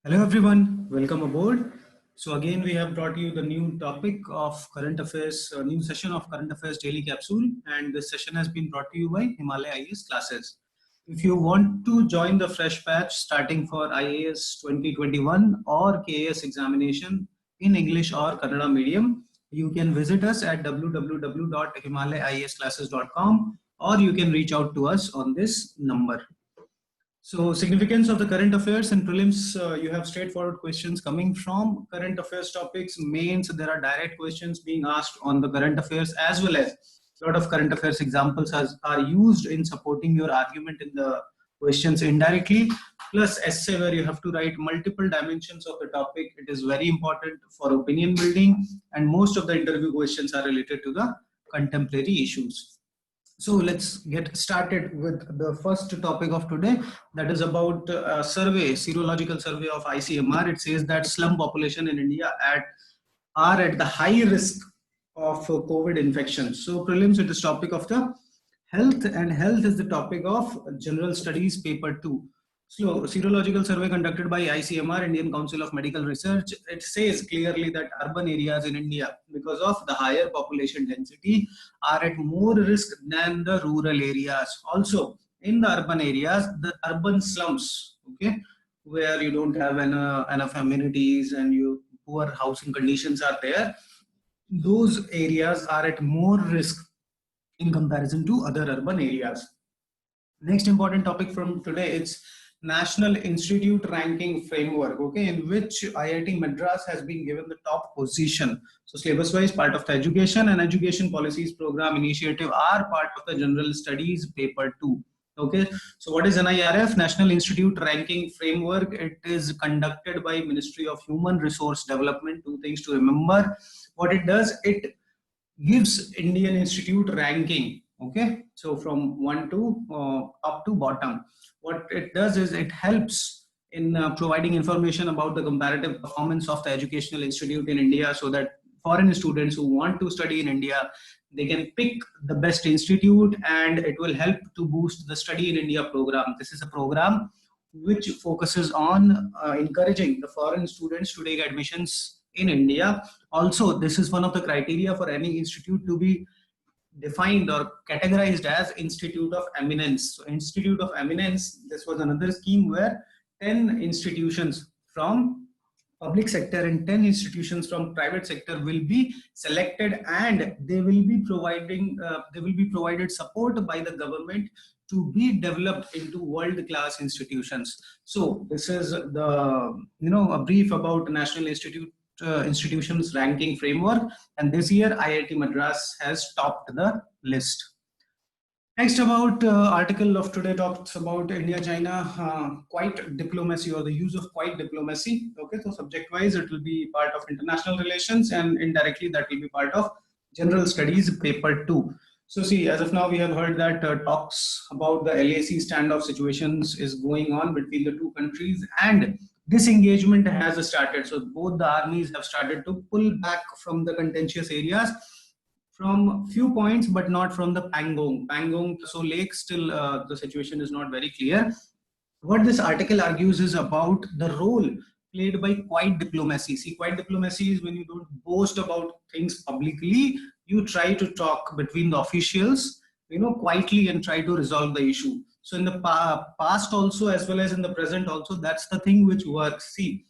Hello everyone, welcome aboard. So again, we have brought you the new topic of current affairs, a new session of current affairs daily capsule, and this session has been brought to you by Himalaya IAS classes. If you want to join the fresh batch starting for IAS 2021 or KAS examination in English or Kannada medium, you can visit us at www.himalayaiasclasses.com or you can reach out to us on this number. So significance of the current affairs and prelims, you have straightforward questions coming from current affairs topics. Mains, there are direct questions being asked on the current affairs, as well as a lot of current affairs examples are used in supporting your argument in the questions indirectly. Plus essay, where you have to write multiple dimensions of the topic. It is very important for opinion building, and most of the interview questions are related to the contemporary issues. So let's get started with the first topic of today, that is about a survey, serological survey of ICMR. It says that slum population in India are at the high risk of COVID infection. So prelims, it is topic of the health, and health is the topic of general studies paper 2. So serological survey conducted by ICMR, Indian Council of Medical Research, it says clearly that urban areas in India, because of the higher population density, are at more risk than the rural areas. Also, in the urban areas, the urban slums, okay, where you don't have enough amenities and you poor housing conditions are there, those areas are at more risk in comparison to other urban areas. Next important topic from today is National Institute Ranking Framework, okay, in which IIT Madras has been given the top position. So syllabus wise, part of the education and education policies program initiative are part of the general studies paper 2. Okay, so what is NIRF, National Institute Ranking Framework? It is conducted by Ministry of Human Resource Development. Two things to remember. What it does, it gives Indian Institute ranking, okay, so from 1 to up to bottom. What it does is it helps in providing information about the comparative performance of the educational institute in India, so that foreign students who want to study in India, they can pick the best institute, and it will help to boost the study in India program. This is a program which focuses on encouraging the foreign students to take admissions in India. Also, this is one of the criteria for any institute to be defined or categorized as Institute of Eminence. So Institute of Eminence, this was another scheme where 10 institutions from public sector and 10 institutions from private sector will be selected, and they will be provided support by the government to be developed into world-class institutions. So this is the a brief about National Institutions Ranking Framework, and this year IIT Madras has topped the list. Next, about article of today talks about India-China quiet diplomacy, or the use of quiet diplomacy. Okay, so subject-wise, it will be part of international relations, and indirectly that will be part of general studies paper 2. So see, as of now, we have heard that talks about the LAC standoff situations is going on between the two countries, and this engagement has started. So both the armies have started to pull back from the contentious areas, from few points, but not from the Pangong. Pangong, so lake, still the situation is not very clear. What this article argues is about the role played by quiet diplomacy. See, quiet diplomacy is when you don't boast about things publicly, you try to talk between the officials, quietly, and try to resolve the issue. So in the past also, as well as in the present also, that's the thing which works. See,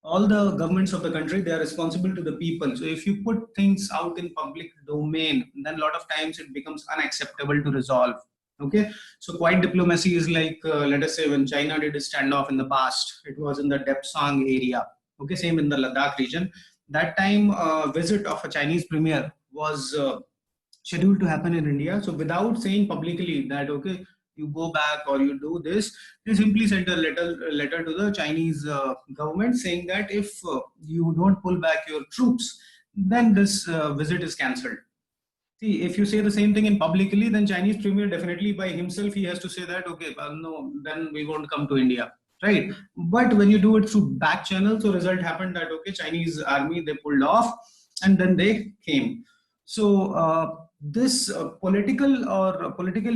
all the governments of the country, they are responsible to the people. So if you put things out in public domain, then a lot of times it becomes unacceptable to resolve. Okay, so quiet diplomacy is like, let us say, when China did a standoff in the past, it was in the Depsang area. Okay, same in the Ladakh region. That time, visit of a Chinese premier was scheduled to happen in India. So without saying publicly that, okay, you go back or you do this, they simply sent a letter to the Chinese government saying that if you don't pull back your troops, then this visit is cancelled. See, if you say the same thing in publicly, then Chinese premier definitely by himself, he has to say that, okay, no, then we won't come to India, right? But when you do it through back channel, so result happened that, okay, Chinese army, they pulled off and then they came. So this political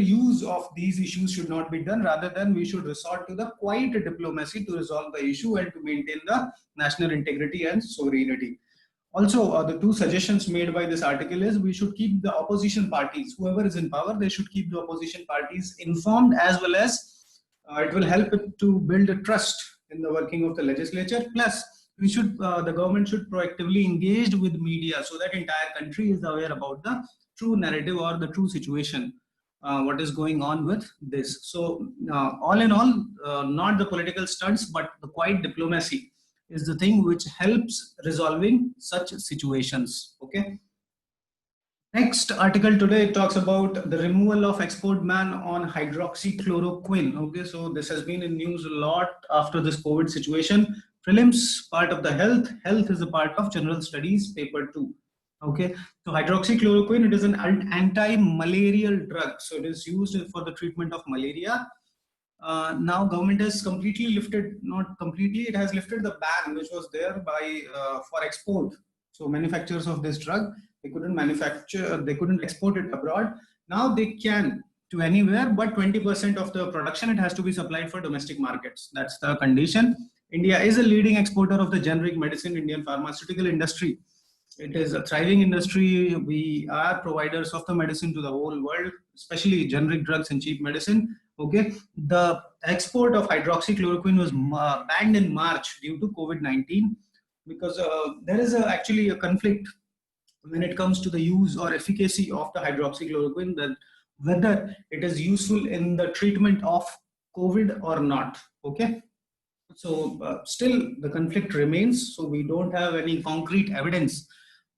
use of these issues should not be done. Rather than we should resort to the quiet diplomacy to resolve the issue and to maintain the national integrity and sovereignty. Also, the two suggestions made by this article is we should keep the opposition parties, whoever is in power, they should keep the opposition parties informed, as well as it will help it to build a trust in the working of the legislature. Plus, we should the government should proactively engage with media so that entire country is aware about the true narrative or the true situation, what is going on with this. So, all in all, not the political stunts, but the quiet diplomacy is the thing which helps resolving such situations. Okay. Next article today talks about the removal of export ban on hydroxychloroquine. Okay, so this has been in news a lot after this COVID situation. Prelims part of the health. Health is a part of general studies paper 2. Okay, so hydroxychloroquine, it is an anti-malarial drug. So it is used for the treatment of malaria. Now government has completely lifted, not completely, it has lifted the ban which was there by for export. So manufacturers of this drug, they couldn't manufacture, they couldn't export it abroad. Now they can to anywhere, but 20% of the production, it has to be supplied for domestic markets. That's the condition. India is a leading exporter of the generic medicine. Indian pharmaceutical industry, it is a thriving industry. We are providers of the medicine to the whole world, especially generic drugs and cheap medicine. Okay, the export of hydroxychloroquine was banned in March due to COVID-19, because there is actually a conflict when it comes to the use or efficacy of the hydroxychloroquine, that whether it is useful in the treatment of COVID or not. Okay, so still the conflict remains. So we don't have any concrete evidence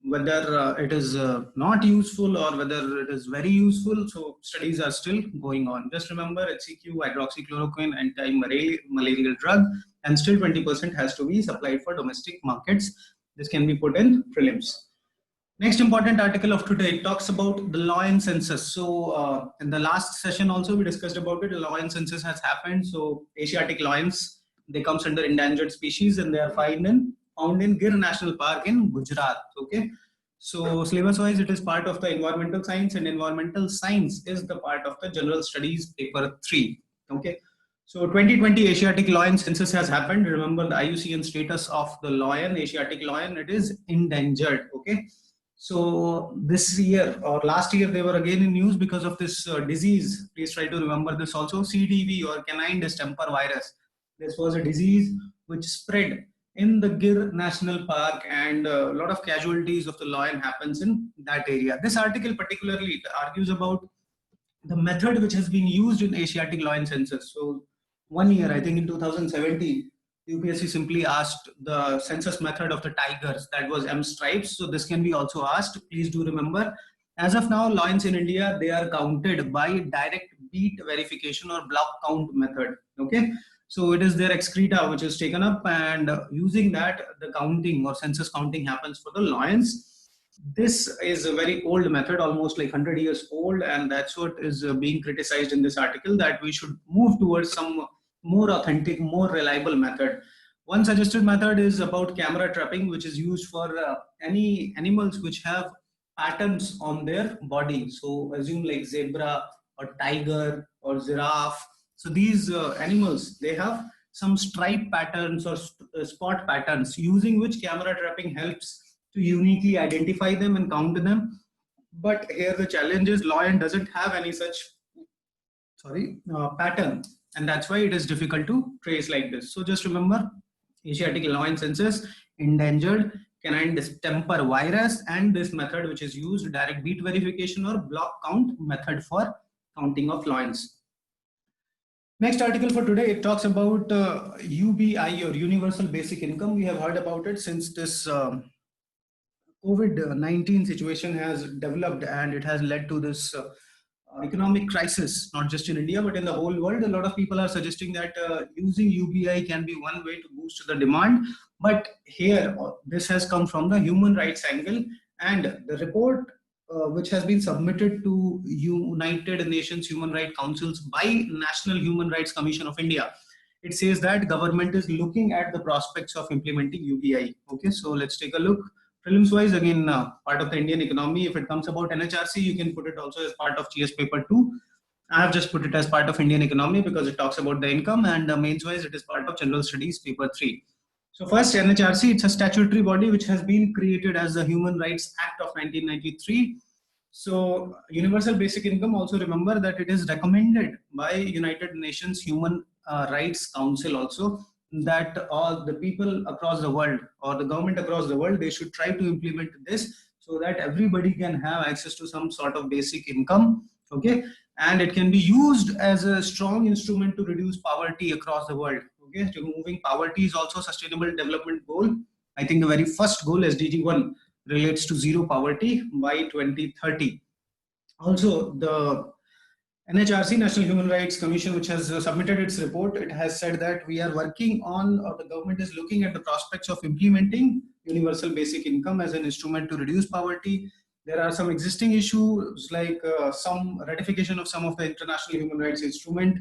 whether it is not useful or whether it is very useful. So studies are still going on. Just remember, HCQ, hydroxychloroquine, anti-malarial drug, and still 20% has to be supplied for domestic markets. This can be put in prelims. Next important article of today talks about the lion census. So in the last session also we discussed about it. The lion census has happened. So Asiatic lions, they comes under endangered species, and they are found in Gir National Park in Gujarat. Okay, so syllabus wise it is part of the environmental science, and environmental science is the part of the general studies paper 3. Okay, so 2020 Asiatic lion census has happened. Remember the IUCN status of the lion, Asiatic lion, it is endangered. Okay, so this year or last year they were again in news because of this disease. Please try to remember this also, CDV or canine distemper virus. This was a disease which spread in the Gir National Park, and a lot of casualties of the lion happens in that area. This article particularly argues about the method which has been used in Asiatic lion census. So 1 year, I think in 2017, UPSC simply asked the census method of the tigers, that was M stripes. So this can be also asked. Please do remember, as of now, lions in India, they are counted by direct beat verification or block count method. Okay, so it is their excreta which is taken up, and using that the counting or census counting happens for the lions. This is a very old method, almost like 100 years old, and that's what is being criticized in this article, that we should move towards some more authentic, more reliable method. One suggested method is about camera trapping, which is used for any animals which have patterns on their body. So assume like zebra or tiger or giraffe. So these animals, they have some stripe patterns or spot patterns, using which camera trapping helps to uniquely identify them and count them. But here the challenge is lion doesn't have any such pattern, and that's why it is difficult to trace like this. So just remember, Asiatic lion census, endangered canine distemper virus, and this method which is used, direct beat verification or block count method for counting of lions. Next article for today, it talks about UBI or Universal Basic Income. We have heard about it since this COVID-19 situation has developed, and it has led to this economic crisis, not just in India, but in the whole world. A lot of people are suggesting that using UBI can be one way to boost the demand. But here, this has come from the human rights angle, and the report which has been submitted to United Nations Human Rights Councils by National Human Rights Commission of India. It says that government is looking at the prospects of implementing UBI. Okay, so let's take a look. Prelims wise, again, part of the Indian economy. If it comes about NHRC, you can put it also as part of GS paper 2. I have just put it as part of Indian economy because it talks about the income, and mains wise it is part of general studies paper 3. So first, NHRC, it's a statutory body which has been created as the Human Rights Act of 1993. So universal basic income, also remember that it is recommended by United Nations Human Rights Council also, that all the people across the world or the government across the world, they should try to implement this so that everybody can have access to some sort of basic income. Okay, and it can be used as a strong instrument to reduce poverty across the world. Okay, removing poverty is also a sustainable development goal. I think the very first goal, SDG 1, relates to zero poverty by 2030. Also, the NHRC, National Human Rights Commission, which has submitted its report, it has said that we are working on, or the government is looking at the prospects of implementing universal basic income as an instrument to reduce poverty. There are some existing issues like some ratification of some of the international human rights instrument,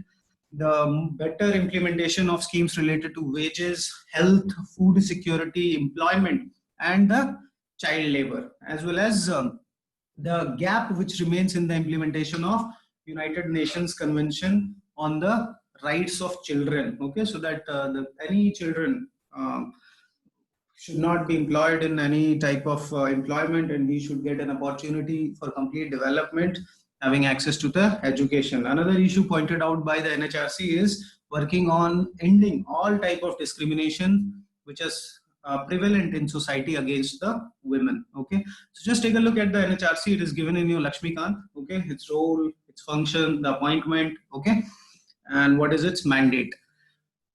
the better implementation of schemes related to wages, health, food security, employment, and the child labor, as well as the gap which remains in the implementation of United Nations Convention on the Rights of Children. Okay, so that any children should not be employed in any type of employment, and we should get an opportunity for complete development, having access to the education. Another issue pointed out by the NHRC is working on ending all type of discrimination which is prevalent in society against the women. Okay, so just take a look at the NHRC. It is given in your Lakshmikant. Okay, its role, its function, the appointment. Okay, and what is its mandate.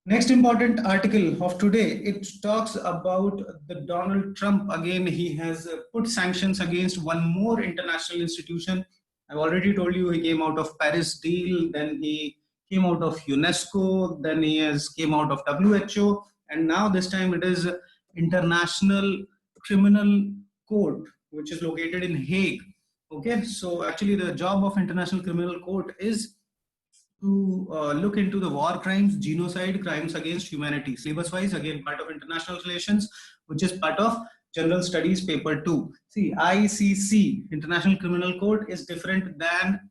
Next important article of today, it talks about the Donald Trump. Again, he has put sanctions against one more international institution. I've already told you he came out of Paris deal, then he came out of UNESCO, then he has came out of WHO, and now this time it is International Criminal Court, which is located in Hague. Okay, so actually the job of International Criminal Court is to look into the war crimes, genocide, crimes against humanity. Syllabus wise, again, part of international relations, which is part of general studies paper 2. See, ICC, International Criminal Court, is different than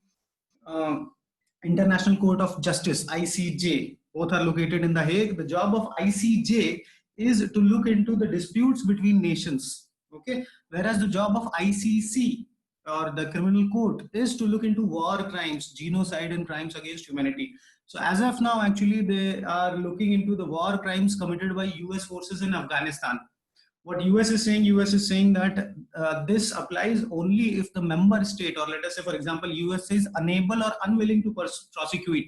International Court of Justice, ICJ. Both are located in The Hague. The job of ICJ is to look into the disputes between nations. Okay, whereas the job of ICC, or the criminal court, is to look into war crimes, genocide, and crimes against humanity. So as of now, actually, they are looking into the war crimes committed by US forces in Afghanistan. What US is saying that this applies only if the member state, or let us say, for example, US is unable or unwilling to prosecute.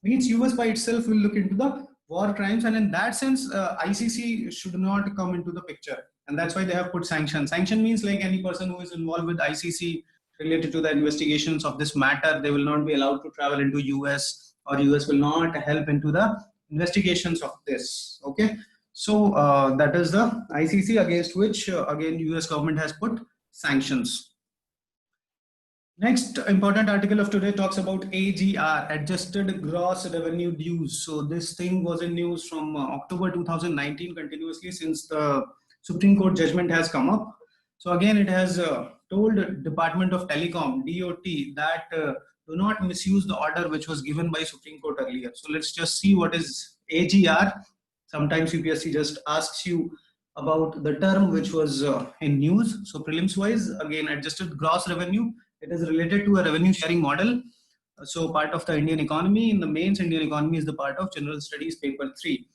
Means US by itself will look into the war crimes, and in that sense, ICC should not come into the picture. And that's why they have put sanctions. Sanction means like any person who is involved with ICC related to the investigations of this matter, they will not be allowed to travel into US, or US will not help into the investigations of this. Okay, so that is the ICC, against which again US government has put sanctions. Next important article of today talks about AGR, Adjusted Gross Revenue Dues. So this thing was in news from October 2019 continuously, since the Supreme Court judgment has come up. So again, it has told Department of Telecom, DOT, that do not misuse the order which was given by Supreme Court earlier. So let's just see what is AGR. Sometimes UPSC just asks you about the term which was in news. So prelims wise, again, adjusted gross revenue, it is related to a revenue sharing model. So part of the Indian economy. In the mains, Indian economy is the part of general studies paper 3.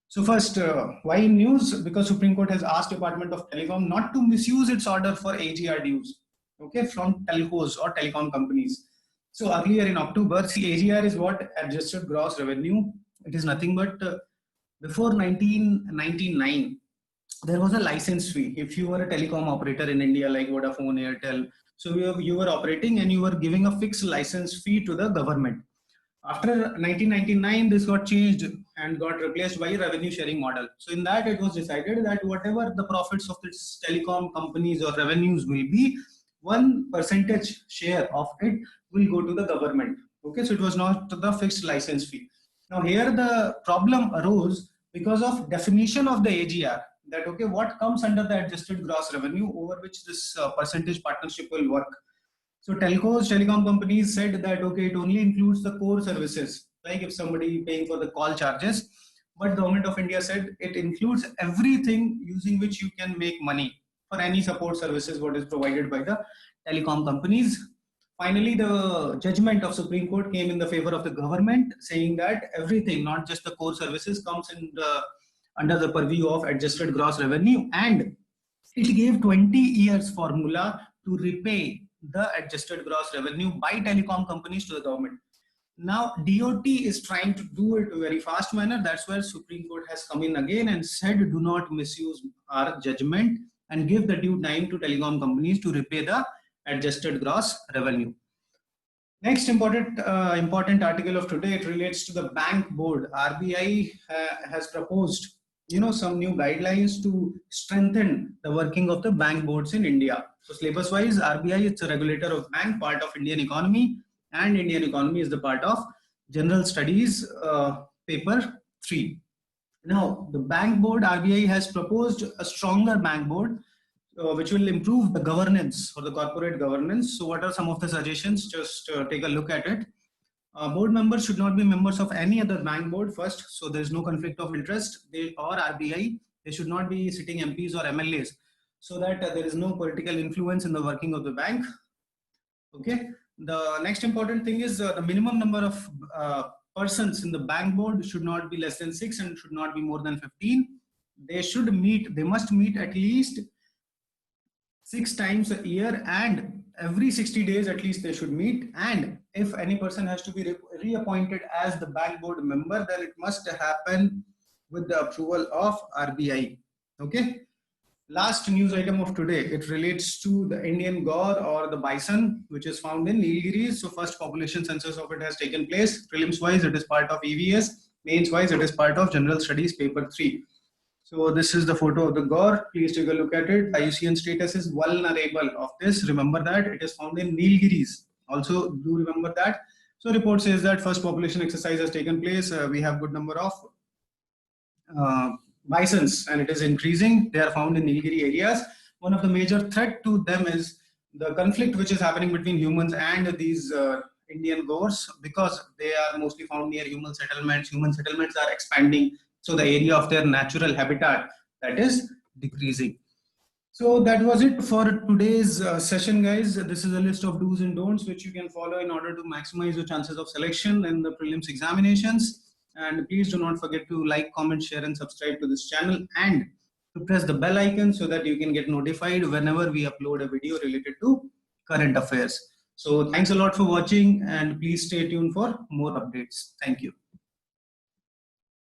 So first, why in news? Because Supreme Court has asked Department of Telecom not to misuse its order for AGR dues, okay, from telcos or telecom companies. So earlier in October, see, AGR is what? Adjusted gross revenue. It is nothing but before 1999, there was a license fee. If you were a telecom operator in India like Vodafone, Airtel, so you were operating and you were giving a fixed license fee to the government. After 1999, this got changed and got replaced by a revenue sharing model. So in that, it was decided that whatever the profits of this telecom companies or revenues will be, 1% share of it will go to the government. Okay, so it was not the fixed license fee. Now here the problem arose because of definition of the AGR. that, okay, what comes under the adjusted gross revenue over which this percentage partnership will work. So telcos, telecom companies said that, okay, it only includes the core services, like if somebody paying for the call charges, but Government of India said it includes everything using which you can make money for any support services what is provided by the telecom companies. Finally, the judgment of Supreme Court came in the favor of the government, saying that everything, not just the core services, comes in under the purview of adjusted gross revenue, and it gave 20 years formula to repay the adjusted gross revenue by telecom companies to the government. Now, DOT is trying to do it in a very fast manner. That's where Supreme Court has come in again and said, do not misuse our judgment and give the due time to telecom companies to repay the adjusted gross revenue. Next important article of today, it relates to the bank board. RBI has proposed, some new guidelines to strengthen the working of the bank boards in India. So syllabus wise, RBI, it's a regulator of bank, part of Indian economy, and Indian economy is the part of general studies paper 3. Now the bank board, RBI has proposed a stronger bank board which will improve the governance or the corporate governance. So what are some of the suggestions? Just take a look at it. Board members should not be members of any other bank board first, so there is no conflict of interest. They or RBI, they should not be sitting MPs or MLAs, so that there is no political influence in the working of the bank. Okay. The next important thing is the minimum number of persons in the bank board should not be less than 6 and should not be more than 15. They must meet at least 6 times a year, and every 60 days at least they should meet. And if any person has to be reappointed as the bank board member, then it must happen with the approval of RBI. Okay. Last news item of today, it relates to the Indian gaur or the bison, which is found in Nilgiris. So first population census of it has taken place. Prelims wise, it is part of EVS. Mains wise, it is part of general studies paper 3. So this is the photo of the gaur. Please take a look at it. IUCN status is vulnerable of this. Remember that it is found in Nilgiris. Also do remember that. So report says that first population exercise has taken place. We have good number of bisons and it is increasing. They are found in Nilgiri areas. One of the major threat to them is the conflict which is happening between humans and these Indian gaurs, because they are mostly found near human settlements. Human settlements are expanding, so the area of their natural habitat, that is decreasing. So that was it for today's session, guys. This is a list of do's and don'ts which you can follow in order to maximize your chances of selection in the prelims examinations. And please do not forget to like, comment, share and subscribe to this channel, and to press the bell icon so that you can get notified whenever we upload a video related to current affairs. So thanks a lot for watching, and please stay tuned for more updates. Thank you.